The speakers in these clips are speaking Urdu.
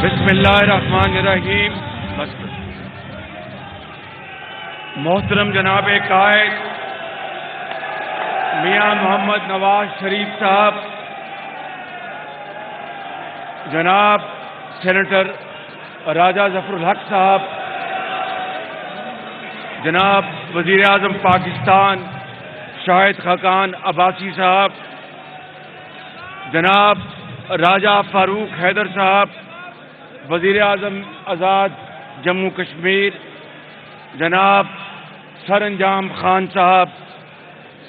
بسم اللہ الرحمن الرحیم. محترم جناب قائد میاں محمد نواز شریف صاحب، جناب سینیٹر راجہ ظفر الحق صاحب، جناب وزیر اعظم پاکستان شاہد خاقان عباسی صاحب، جناب راجہ فاروق حیدر صاحب، وزیر اعظم آزاد جموں کشمیر، جناب سر انجام خان صاحب،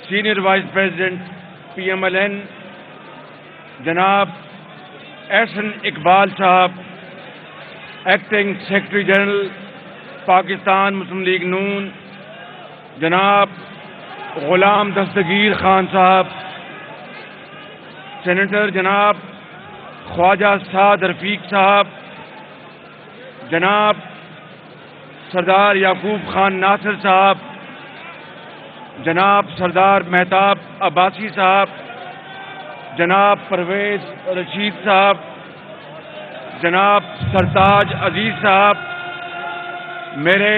سینئر وائس پریزیڈنٹ PMLN، جناب احسن اقبال صاحب، ایکٹنگ سیکرٹری جنرل پاکستان مسلم لیگ نون، جناب غلام دستگیر خان صاحب، سینیٹر جناب خواجہ سعد رفیق صاحب، جناب سردار یعقوب خان ناصر صاحب، جناب سردار مہتاب عباسی صاحب، جناب پرویز رشید صاحب، جناب سرتاج عزیز صاحب، میرے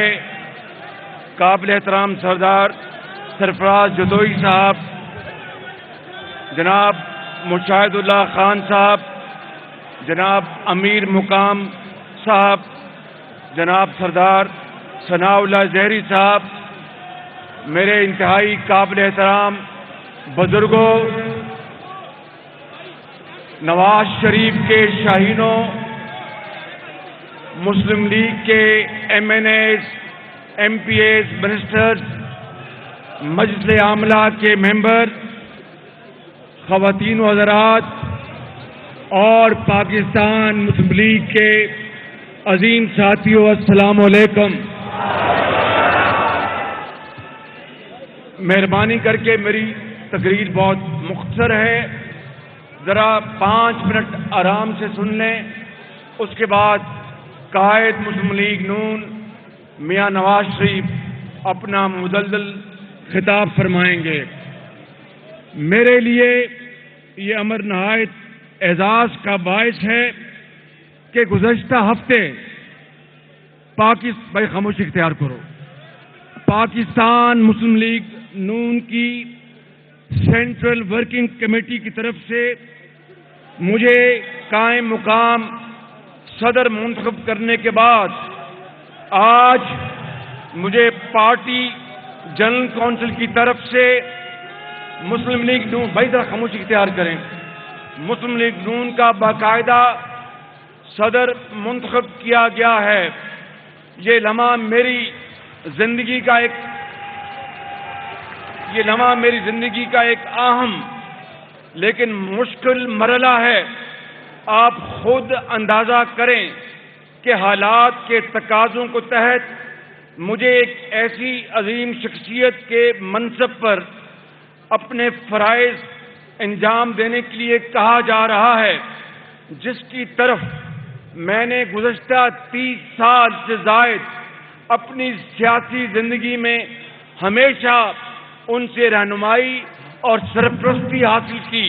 قابل احترام سردار سرفراز جدوئی صاحب، جناب مشاہد اللہ خان صاحب، جناب امیر مقام صاحب، جناب سردار ثناء اللہ زہری صاحب، میرے انتہائی قابل احترام بزرگوں، نواز شریف کے شاہینوں، مسلم لیگ کے MNAs، MPAs، منسٹرز، مجلس عاملہ کے ممبر، خواتین و حضرات اور پاکستان مسلم لیگ کے عظیم ساتھیوں، السلام علیکم. مہربانی کر کے میری تقریر بہت مختصر ہے، ذرا 5 منٹ آرام سے سن لیں. اس کے بعد قائد مسلم لیگ نون میاں نواز شریف اپنا مدلل خطاب فرمائیں گے. میرے لیے یہ امر نہایت اعزاز کا باعث ہے کہ گزشتہ ہفتے بھائی خاموشی اختیار کرو، پاکستان مسلم لیگ نون کی سینٹرل ورکنگ کمیٹی کی طرف سے مجھے قائم مقام صدر منتخب کرنے کے بعد آج مجھے پارٹی جنرل کونسل کی طرف سے مسلم لیگ نون، بھائی ذرا خاموشی اختیار کریں، مسلم لیگ نون کا باقاعدہ صدر منتخب کیا گیا ہے. یہ لمحہ میری زندگی کا ایک اہم لیکن مشکل مرحلہ ہے. آپ خود اندازہ کریں کہ حالات کے تقاضوں کو تحت مجھے ایک ایسی عظیم شخصیت کے منصب پر اپنے فرائض انجام دینے کے لیے کہا جا رہا ہے، جس کی طرف میں نے گزشتہ 30 سال سے زائد اپنی سیاسی زندگی میں ہمیشہ ان سے رہنمائی اور سرپرستی حاصل کی.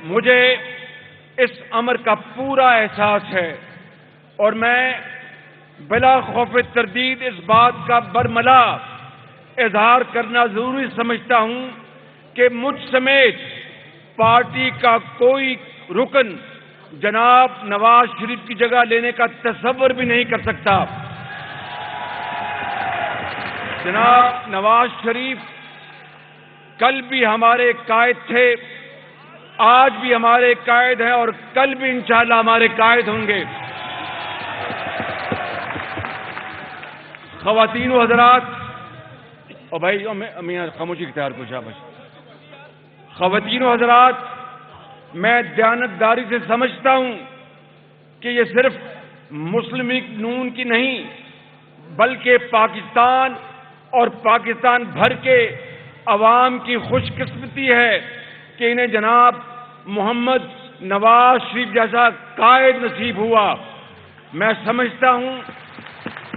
مجھے اس امر کا پورا احساس ہے اور میں بلا خوف تردید اس بات کا برملا اظہار کرنا ضروری سمجھتا ہوں کہ مجھ سمیت پارٹی کا کوئی رکن جناب نواز شریف کی جگہ لینے کا تصور بھی نہیں کر سکتا. جناب نواز شریف کل بھی ہمارے قائد تھے، آج بھی ہمارے قائد ہیں اور کل بھی انشاءاللہ ہمارے قائد ہوں گے. خواتین و حضرات، اور بھائی میاں خاموشی اختیار کو شاباش. خواتین و حضرات، میں دیانتداری سے سمجھتا ہوں کہ یہ صرف مسلم لیگ نون کی نہیں بلکہ پاکستان اور پاکستان بھر کے عوام کی خوش قسمتی ہے کہ انہیں جناب محمد نواز شریف جیسا قائد نصیب ہوا. میں سمجھتا ہوں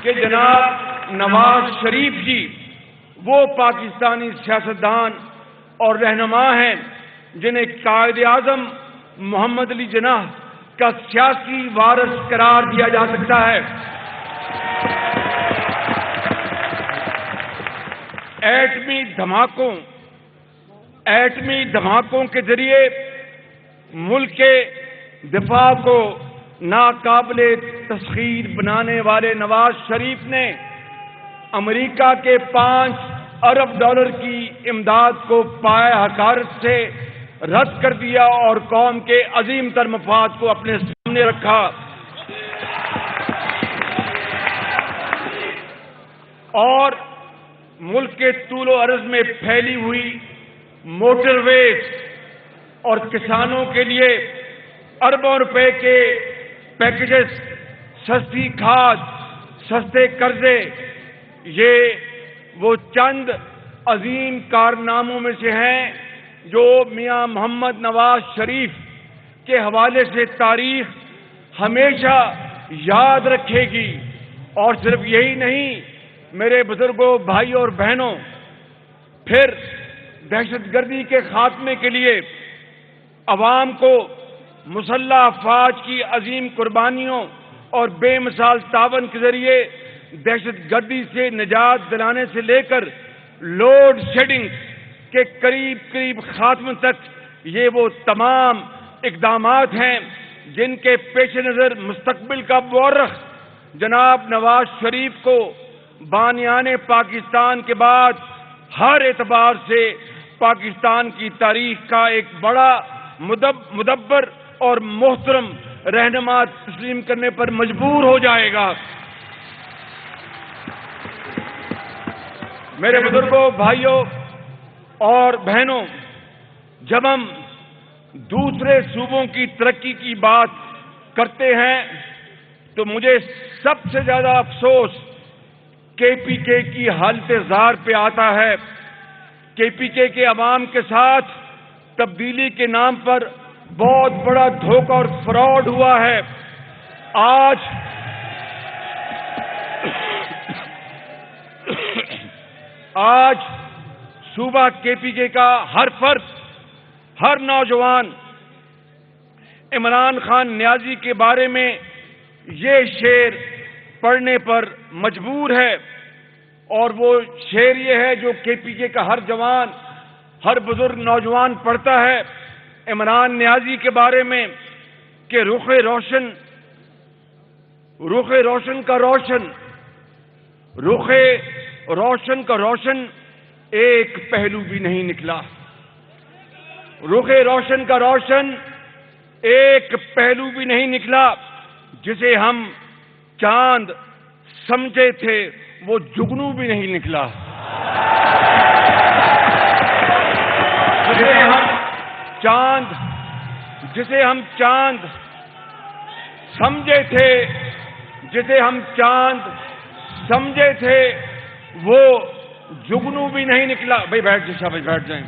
کہ جناب نواز شریف جی وہ پاکستانی سیاستدان اور رہنما ہیں جنہیں قائد اعظم محمد علی جناح کا سیاسی وارث قرار دیا جا سکتا ہے۔ ایٹمی دھماکوں کے ذریعے ملک کے دفاع کو ناقابل تسخیر بنانے والے نواز شریف نے امریکہ کے $5 ارب کی امداد کو پایہ حقارت سے رد کر دیا اور قوم کے عظیم تر مفاد کو اپنے سامنے رکھا، اور ملک کے طول و عرض میں پھیلی ہوئی موٹر ویز اور کسانوں کے لیے اربوں روپے کے پیکیجز، سستی کھاد، سستے قرضے، یہ وہ چند عظیم کارناموں میں سے ہیں جو میاں محمد نواز شریف کے حوالے سے تاریخ ہمیشہ یاد رکھے گی۔ اور صرف یہی نہیں میرے بزرگوں، بھائیوں اور بہنوں، پھر دہشت گردی کے خاتمے کے لیے عوام کو مسلح افواج کی عظیم قربانیوں اور بے مثال تعاون کے ذریعے دہشت گردی سے نجات دلانے سے لے کر لوڈ شیڈنگ کے قریب خاتمے تک یہ وہ تمام اقدامات ہیں جن کے پیش نظر مستقبل کا مورخ جناب نواز شریف کو بانیان پاکستان کے بعد ہر اعتبار سے پاکستان کی تاریخ کا ایک بڑا مدبر اور محترم رہنما تسلیم کرنے پر مجبور ہو جائے گا۔ میرے بزرگوں، بھائیوں اور بہنوں، جب ہم دوسرے صوبوں کی ترقی کی بات کرتے ہیں تو مجھے سب سے زیادہ افسوس KPK کی حالت زار پہ آتا ہے۔ KPK کے عوام کے ساتھ تبدیلی کے نام پر بہت بڑا دھوکہ اور فراڈ ہوا ہے۔ آج صوبہ KPK کا ہر فرد، ہر نوجوان عمران خان نیازی کے بارے میں یہ شعر پڑھنے پر مجبور ہے، اور وہ شعر یہ ہے جو KPK کا ہر جوان، ہر بزرگ نوجوان پڑھتا ہے عمران نیازی کے بارے میں کہ رخ روشن کا روشن ایک پہلو بھی نہیں نکلا۔ رخ روشن کا روشن ایک پہلو بھی نہیں نکلا، جسے ہم چاند سمجھے تھے وہ جگنو بھی نہیں نکلا۔ جسے ہم چاند سمجھے تھے وہ جگنو بھی نہیں نکلا۔ بھائی بیٹھ جائیں، شاباش بیٹھ جائیں۔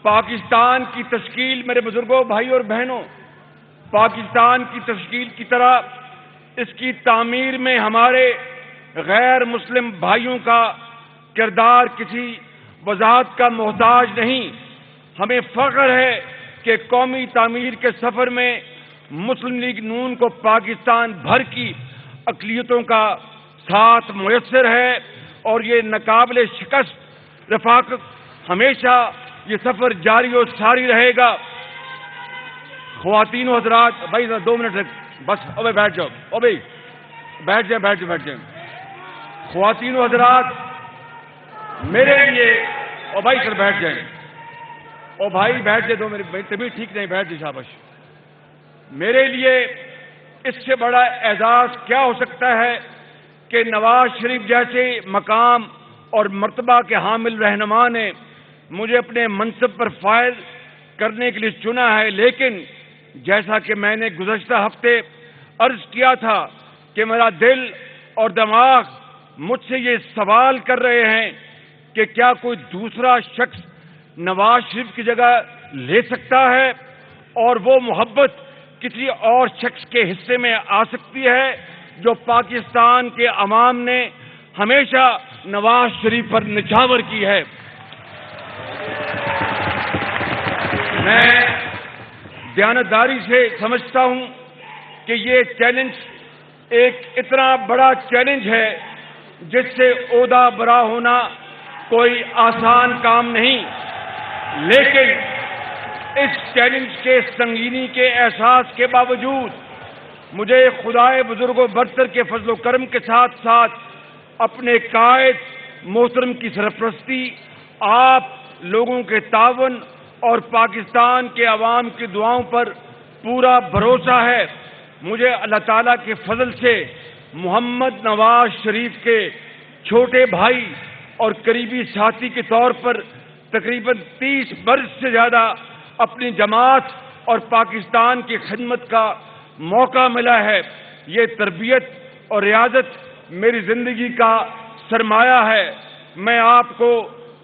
پاکستان کی تشکیل، میرے بزرگوں، بھائیوں اور بہنوں، پاکستان کی تشکیل کی طرح اس کی تعمیر میں ہمارے غیر مسلم بھائیوں کا کردار کسی وضاحت کا محتاج نہیں۔ ہمیں فخر ہے کہ قومی تعمیر کے سفر میں مسلم لیگ نون کو پاکستان بھر کی اقلیتوں کا ساتھ میسر ہے، اور یہ ناقابل شکست رفاقت ہمیشہ یہ سفر جاری و ساری رہے گا۔ خواتین و حضرات، بھائی 2 منٹ بس، اوے بیٹھ جاؤ، اوے بیٹھ جائیں۔ خواتین و حضرات، میرے لیے، او بھائی سر بیٹھ جائیں، او بھائی بیٹھ جائے، 2 منٹ، طبیعت ٹھیک نہیں، بیٹھ جائے، شاباش۔ میرے لیے اس سے بڑا اعزاز کیا ہو سکتا ہے کہ نواز شریف جیسے مقام اور مرتبہ کے حامل رہنما نے مجھے اپنے منصب پر فائز کرنے کے لیے چنا ہے، لیکن جیسا کہ میں نے گزشتہ ہفتے عرض کیا تھا کہ میرا دل اور دماغ مجھ سے یہ سوال کر رہے ہیں کہ کیا کوئی دوسرا شخص نواز شریف کی جگہ لے سکتا ہے، اور وہ محبت کسی اور شخص کے حصے میں آ سکتی ہے جو پاکستان کے عوام نے ہمیشہ نواز شریف پر نچھاور کی ہے۔ میں دیانتداری سے سمجھتا ہوں کہ یہ چیلنج ایک اتنا بڑا چیلنج ہے جس سے عہدہ برا ہونا کوئی آسان کام نہیں، لیکن اس چیلنج کے سنگینی کے احساس کے باوجود مجھے خدائے بزرگ و برتر کے فضل و کرم کے ساتھ ساتھ اپنے قائد محترم کی سرپرستی، آپ لوگوں کے تعاون اور پاکستان کے عوام کی دعاؤں پر پورا بھروسہ ہے۔ مجھے اللہ تعالیٰ کے فضل سے محمد نواز شریف کے چھوٹے بھائی اور قریبی ساتھی کے طور پر تقریباً 30 برس سے زیادہ اپنی جماعت اور پاکستان کی خدمت کا موقع ملا ہے۔ یہ تربیت اور ریاضت میری زندگی کا سرمایہ ہے۔ میں آپ کو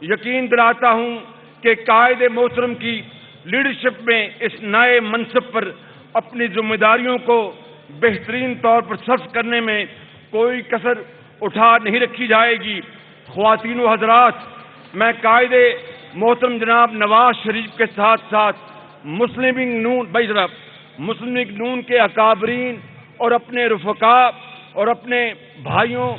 یقین دلاتا ہوں کہ قائد محترم کی لیڈرشپ میں اس نئے منصب پر اپنی ذمہ داریوں کو بہترین طور پر صرف کرنے میں کوئی کسر اٹھا نہیں رکھی جائے گی۔ خواتین و حضرات، میں قائد محترم جناب نواز شریف کے ساتھ ساتھ مسلم لیگ نون کے اکابرین اور اپنے رفقاء اور اپنے بھائیوں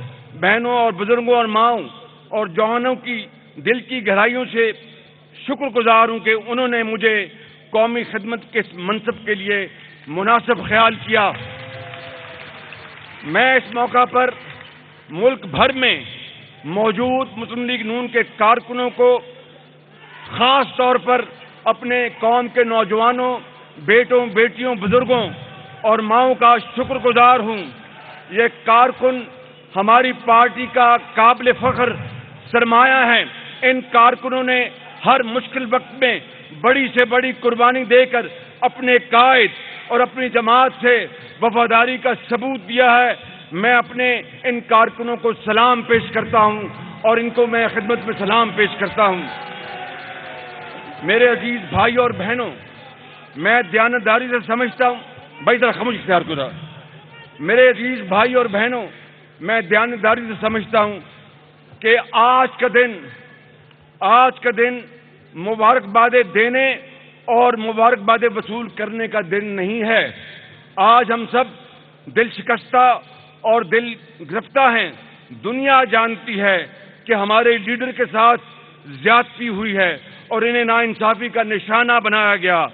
بہنوں اور بزرگوں اور ماؤں اور جوانوں کی دل کی گہرائیوں سے شکر گزار ہوں کہ انہوں نے مجھے قومی خدمت کے اس منصب کے لیے مناسب خیال کیا۔ میں اس موقع پر ملک بھر میں موجود مسلم لیگ نون کے کارکنوں کو خاص طور پر اپنے قوم کے نوجوانوں، بیٹوں، بیٹیوں، بزرگوں اور ماؤں کا شکر گزار ہوں۔ یہ کارکن ہماری پارٹی کا قابل فخر سرمایہ ہیں۔ ان کارکنوں نے ہر مشکل وقت میں بڑی سے بڑی قربانی دے کر اپنے قائد اور اپنی جماعت سے وفاداری کا ثبوت دیا ہے۔ میں اپنے ان کارکنوں کو سلام پیش کرتا ہوں اور ان کو میں خدمت میں سلام پیش کرتا ہوں۔ میرے عزیز بھائی اور بہنوں، میں دیانتداری سے سمجھتا ہوں، بھائی ذرا خاموشی اختیار کرو۔ میرے عزیز بھائی اور بہنوں، میں دیانتداری سے سمجھتا ہوں کہ آج کا دن مبارکبادیں دینے اور مبارکبادیں وصول کرنے کا دن نہیں ہے۔ آج ہم سب دل شکستہ اور دل گرفتہ ہیں۔ دنیا جانتی ہے کہ ہمارے لیڈر کے ساتھ زیادتی ہوئی ہے اور انہیں ناانصافی کا نشانہ بنایا گیا۔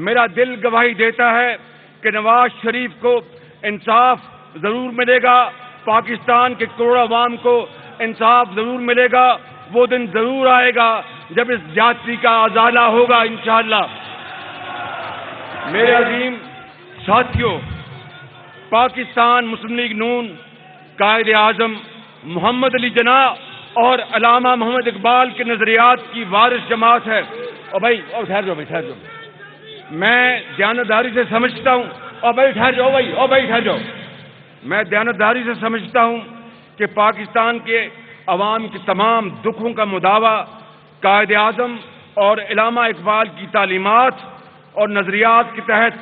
میرا دل گواہی دیتا ہے کہ نواز شریف کو انصاف ضرور ملے گا، پاکستان کے کروڑ عوام کو انصاف ضرور ملے گا۔ وہ دن ضرور آئے گا جب اس زیادتی کا ازالہ ہوگا انشاءاللہ۔ میرے عظیم ساتھیوں، پاکستان مسلم لیگ نون قائد اعظم محمد علی جناح اور علامہ محمد اقبال کے نظریات کی وارث جماعت ہے۔ اور بھائی ٹھہر جاؤ، میں دیانتداری سے سمجھتا ہوں، ٹھہر جاؤ، میں دیانتداری سے سمجھتا ہوں کہ پاکستان کے عوام کے تمام دکھوں کا مداوع قائد اعظم اور علامہ اقبال کی تعلیمات اور نظریات کے تحت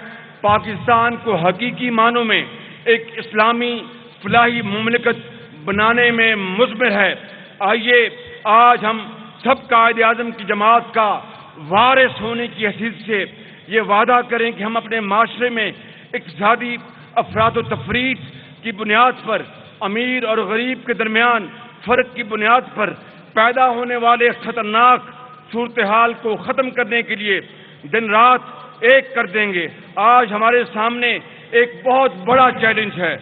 پاکستان کو حقیقی معنوں میں ایک اسلامی فلاحی مملکت بنانے میں مضمر ہے۔ آئیے آج ہم سب قائد اعظم کی جماعت کا وارث ہونے کی حیثیت سے یہ وعدہ کریں کہ ہم اپنے معاشرے میں اقتصادی افراد و تفریق کی بنیاد پر، امیر اور غریب کے درمیان فرق کی بنیاد پر پیدا ہونے والے خطرناک صورتحال کو ختم کرنے کے لیے دن رات ایک کر دیں گے۔ آج ہمارے سامنے ایک بہت بڑا چیلنج ہے۔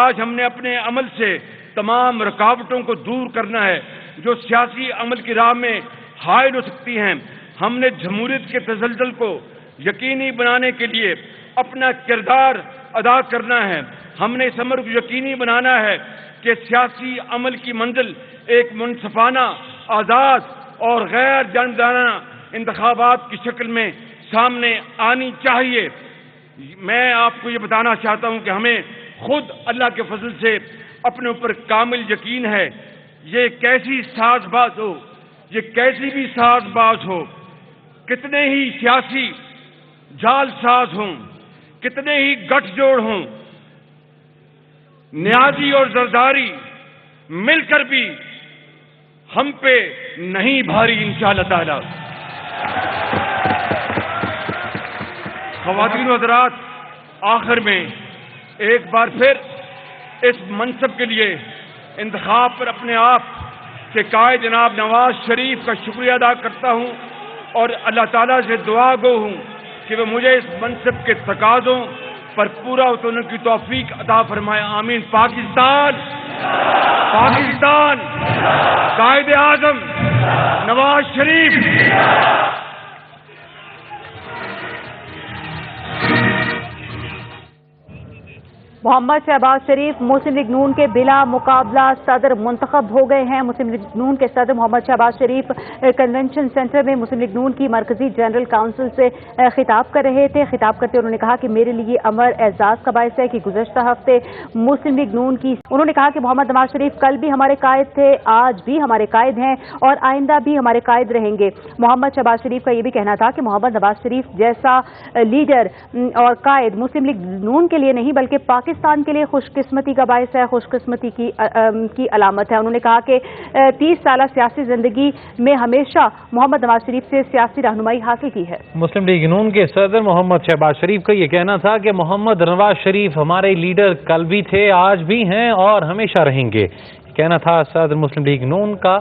آج ہم نے اپنے عمل سے تمام رکاوٹوں کو دور کرنا ہے جو سیاسی عمل کی راہ میں حائل ہو سکتی ہیں۔ ہم نے جمہوریت کے تسلسل کو یقینی بنانے کے لیے اپنا کردار ادا کرنا ہے۔ ہم نے اس امر کو یقینی بنانا ہے کہ سیاسی عمل کی منزل ایک منصفانہ، آزاد اور غیر جانبدارانہ انتخابات کی شکل میں سامنے آنی چاہیے۔ میں آپ کو یہ بتانا چاہتا ہوں کہ ہمیں خود اللہ کے فضل سے اپنے اوپر کامل یقین ہے۔ یہ کیسی ساز باز ہو، یہ کیسی بھی ساز باز ہو، کتنے ہی سیاسی جال ساز ہوں، کتنے ہی گٹھ جوڑ ہوں، نیازی اور زرداری مل کر بھی ہم پہ نہیں بھاری انشاءاللہ تعالی۔ خواتین و حضرات، آخر میں ایک بار پھر اس منصب کے لیے انتخاب پر اپنے آپ کے قائد جناب نواز شریف کا شکریہ ادا کرتا ہوں اور اللہ تعالیٰ سے دعا گو ہوں کہ وہ مجھے اس منصب کے تقاضوں پر پورا اترنے کی توفیق عطا فرمائے، آمین۔ پاکستان قائد اعظم نواز شریف۔ محمد شہباز شریف مسلم لیگ نون کے بلا مقابلہ صدر منتخب ہو گئے ہیں۔ مسلم لیگ نون کے صدر محمد شہباز شریف کنونشن سینٹر میں مسلم لیگ نون کی مرکزی جنرل کونسل سے خطاب کر رہے تھے۔ خطاب کرتے انہوں نے کہا کہ میرے لیے امر اعزاز کا باعث ہے کہ گزشتہ ہفتے مسلم لیگ نون کی انہوں نے کہا کہ محمد نواز شریف کل بھی ہمارے قائد تھے، آج بھی ہمارے قائد ہیں اور آئندہ بھی ہمارے قائد رہیں گے۔ محمد شہباز شریف کا یہ بھی کہنا تھا کہ محمد نواز شریف جیسا لیڈر اور قائد مسلم لیگ نون کے لیے نہیں بلکہ پاکستان کے لیے خوش قسمتی کا باعث ہے، خوش قسمتی کی علامت ہے۔ انہوں نے کہا کہ 30 سالہ سیاسی زندگی میں ہمیشہ محمد نواز شریف سے سیاسی رہنمائی حاصل کی ہے۔ مسلم لیگ نون کے صدر محمد شہباز شریف کا یہ کہنا تھا کہ محمد نواز شریف ہمارے لیڈر کل بھی تھے، آج بھی ہیں اور ہمیشہ رہیں گے۔ یہ کہنا تھا صدر مسلم لیگ نون کا،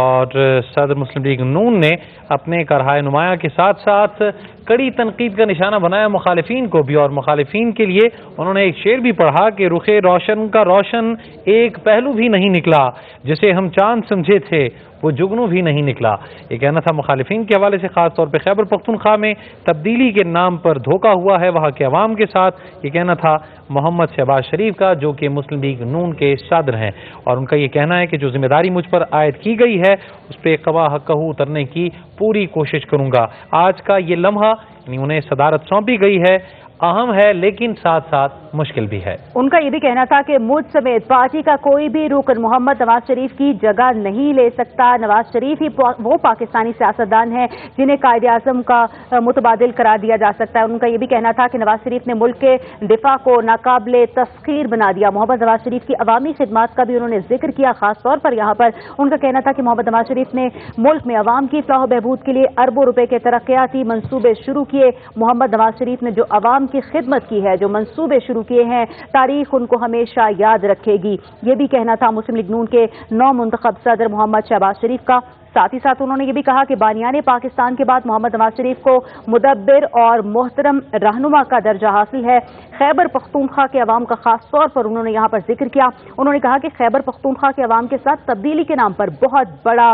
اور صدر مسلم لیگ نون نے اپنے کرہائے نمایاں کے ساتھ ساتھ کڑی تنقید کا نشانہ بنایا مخالفین کو بھی، اور مخالفین کے لیے انہوں نے ایک شعر بھی پڑھا کہ رخ روشن کا روشن ایک پہلو بھی نہیں نکلا، جسے ہم چاند سمجھے تھے وہ جگنو بھی نہیں نکلا۔ یہ کہنا تھا مخالفین کے حوالے سے، خاص طور پہ خیبر پختونخوا میں تبدیلی کے نام پر دھوکہ ہوا ہے وہاں کے عوام کے ساتھ۔ یہ کہنا تھا محمد شہباز شریف کا، جو کہ مسلم لیگ نون کے صدر ہیں، اور ان کا یہ کہنا ہے کہ جو ذمہ داری مجھ پر عائد کی گئی ہے اس پہ قوا حقہ اترنے کی پوری کوشش کروں گا۔ آج کا یہ لمحہ یعنی انہیں صدارت سونپی گئی ہے، اہم ہے لیکن ساتھ ساتھ مشکل بھی ہے۔ ان کا یہ بھی کہنا تھا کہ مجھ سمیت پارٹی کا کوئی بھی رکن محمد نواز شریف کی جگہ نہیں لے سکتا۔ نواز شریف ہی وہ پاکستانی سیاستدان ہیں جنہیں قائد اعظم کا متبادل قرار دیا جا سکتا ہے۔ ان کا یہ بھی کہنا تھا کہ نواز شریف نے ملک کے دفاع کو ناقابل تسخیر بنا دیا۔ محمد نواز شریف کی عوامی خدمات کا بھی انہوں نے ذکر کیا، خاص طور پر یہاں پر ان کا کہنا تھا کہ محمد نواز شریف نے ملک میں عوام کی فلاح و بہبود کے لیے اربوں روپے کے ترقیاتی منصوبے شروع کیے۔ محمد نواز شریف نے جو عوام کی خدمت کی ہے، جو منصوبے شروع کیے ہیں، تاریخ ان کو ہمیشہ یاد رکھے گی۔ یہ بھی کہنا تھا مسلم لیگ نون کے نو منتخب صدر محمد شہباز شریف کا۔ ساتھ ہی ساتھ انہوں نے یہ بھی کہا کہ بانیان پاکستان کے بعد محمد نواز شریف کو مدبر اور محترم رہنما کا درجہ حاصل ہے۔ خیبر پختونخوا کے عوام کا خاص طور پر انہوں نے یہاں پر ذکر کیا۔ انہوں نے کہا کہ خیبر پختونخوا کے عوام کے ساتھ تبدیلی کے نام پر بہت بڑا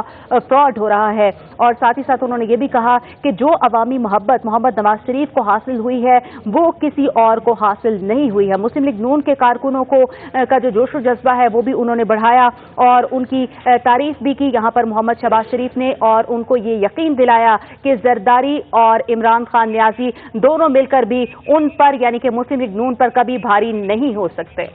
فراڈ ہو رہا ہے، اور ساتھ ہی ساتھ انہوں نے یہ بھی کہا کہ جو عوامی محبت محمد نواز شریف کو حاصل ہوئی ہے وہ کسی اور کو حاصل نہیں ہوئی ہے۔ مسلم لیگ نون کے کارکنوں کا جو جوش و جذبہ ہے وہ بھی انہوں نے بڑھایا اور ان کی تعریف بھی کی یہاں پر محمد شہباز شریف نے، اور ان کو یہ یقین دلایا کہ زرداری اور عمران خان نیازی دونوں مل کر بھی ان پر یعنی کہ مسلم لیگ نون پر کبھی بھاری نہیں ہو سکتے۔